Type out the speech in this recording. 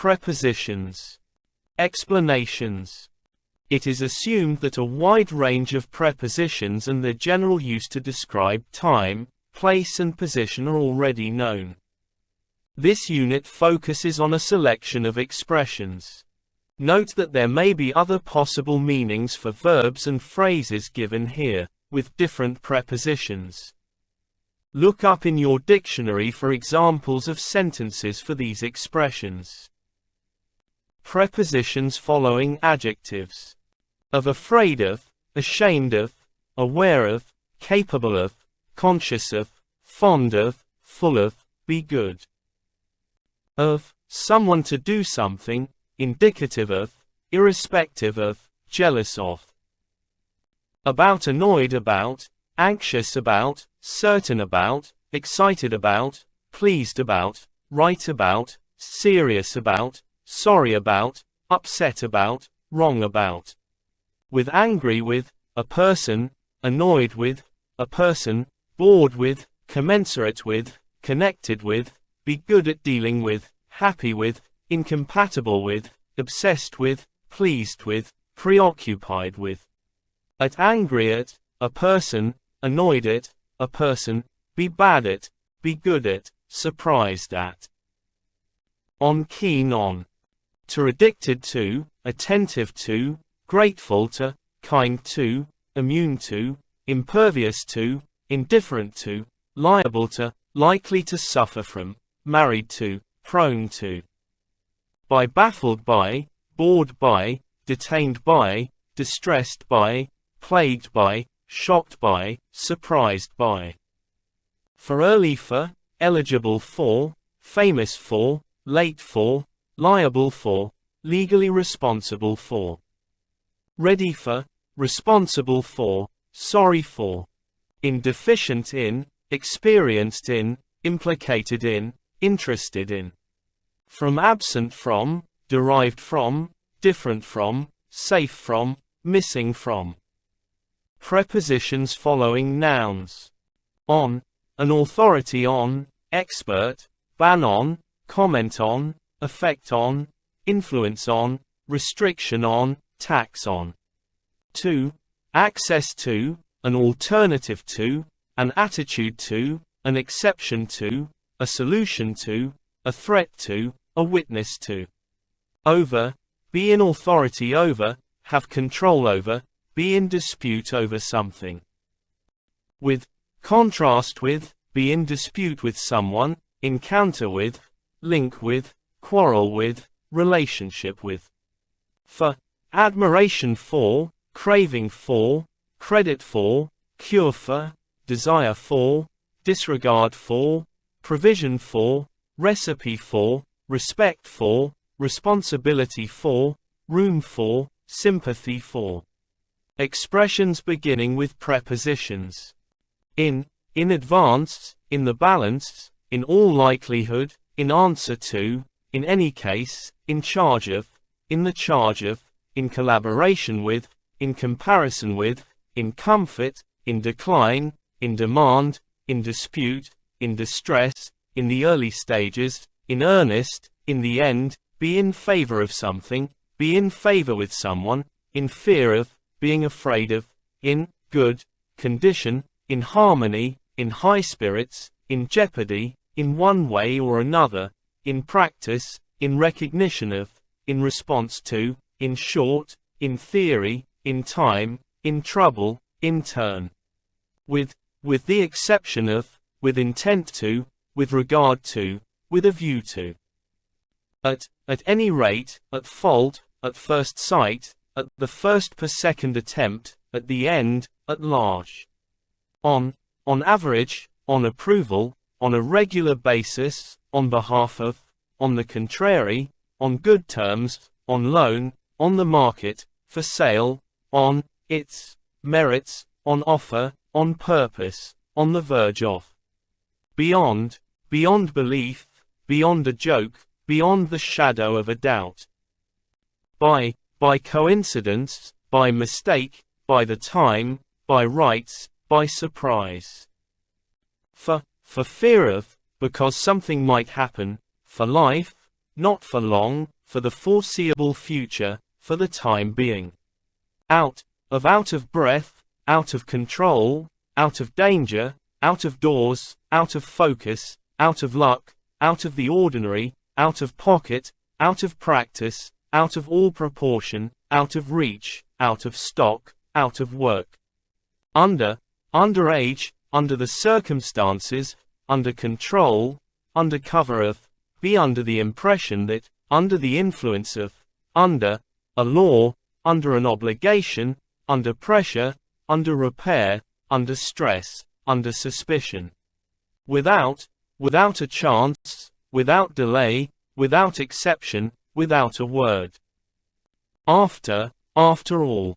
Prepositions. Explanations. It is assumed that a wide range of prepositions and their general use to describe time, place and position are already known. This unit focuses on a selection of expressions. Note that there may be other possible meanings for verbs and phrases given here, with different prepositions. Look up in your dictionary for examples of sentences for these expressions. Prepositions following adjectives. Of, afraid of, ashamed of, aware of, capable of, conscious of, fond of, full of, be good. Of, someone to do something, indicative of, irrespective of, jealous of. About, annoyed about, anxious about, certain about, excited about, pleased about, right about, serious about, sorry about, upset about, wrong about. With, angry with, a person, annoyed with, a person, bored with, commensurate with, connected with, be good at dealing with, happy with, incompatible with, obsessed with, pleased with, preoccupied with. At, angry at, a person, annoyed at, a person, be bad at, be good at, surprised at. On, keen on. To, addicted to, attentive to, grateful to, kind to, immune to, impervious to, indifferent to, liable to, likely to suffer from, married to, prone to. By, baffled by, bored by, detained by, distressed by, plagued by, shocked by, surprised by. For, early for, eligible for, famous for, late for, liable for, legally responsible for. Ready for, responsible for, sorry for. In, deficient in, experienced in, implicated in, interested in. From, absent from, derived from, different from, safe from, missing from. Prepositions following nouns. On, an authority on, expert, ban on, comment on, effect on, influence on, restriction on, tax on. To, access to, an alternative to, an attitude to, an exception to, a solution to, a threat to, a witness to. Over, be in authority over, have control over, be in dispute over something. With, contrast with, be in dispute with someone, encounter with, link with, quarrel with, relationship with. For, admiration for, craving for, credit for, cure for, desire for, disregard for, provision for, recipe for, respect for, responsibility for, room for, sympathy for. Expressions beginning with prepositions. In advance, in the balance, in all likelihood, in answer to, in any case, in charge of, in the charge of, in collaboration with, in comparison with, in comfort, in decline, in demand, in dispute, in distress, in the early stages, in earnest, in the end, be in favor of something, be in favor with someone, in fear of, being afraid of, in good condition, in harmony, in high spirits, in jeopardy, in one way or another, in practice, in recognition of, in response to, in short, in theory, in time, in trouble, in turn. With the exception of, with intent to, with regard to, with a view to. At any rate, at fault, at first sight, at the first per second attempt, at the end, at large. On average, on approval, on a regular basis, on behalf of, on the contrary, on good terms, on loan, on the market, for sale, on its merits, on offer, on purpose, on the verge of. Beyond belief, beyond a joke, beyond the shadow of a doubt. By coincidence, by mistake, by the time, by rights, by surprise. For fear of, because something might happen, for life, not for long, for the foreseeable future, for the time being. Out of breath, out of control, out of danger, out of doors, out of focus, out of luck, out of the ordinary, out of pocket, out of practice, out of all proportion, out of reach, out of stock, out of work. Under age, under the circumstances, under control, under cover of, be under the impression that, under the influence of, under a law, under an obligation, under pressure, under repair, under stress, under suspicion. Without a chance, without delay, without exception, without a word. After all.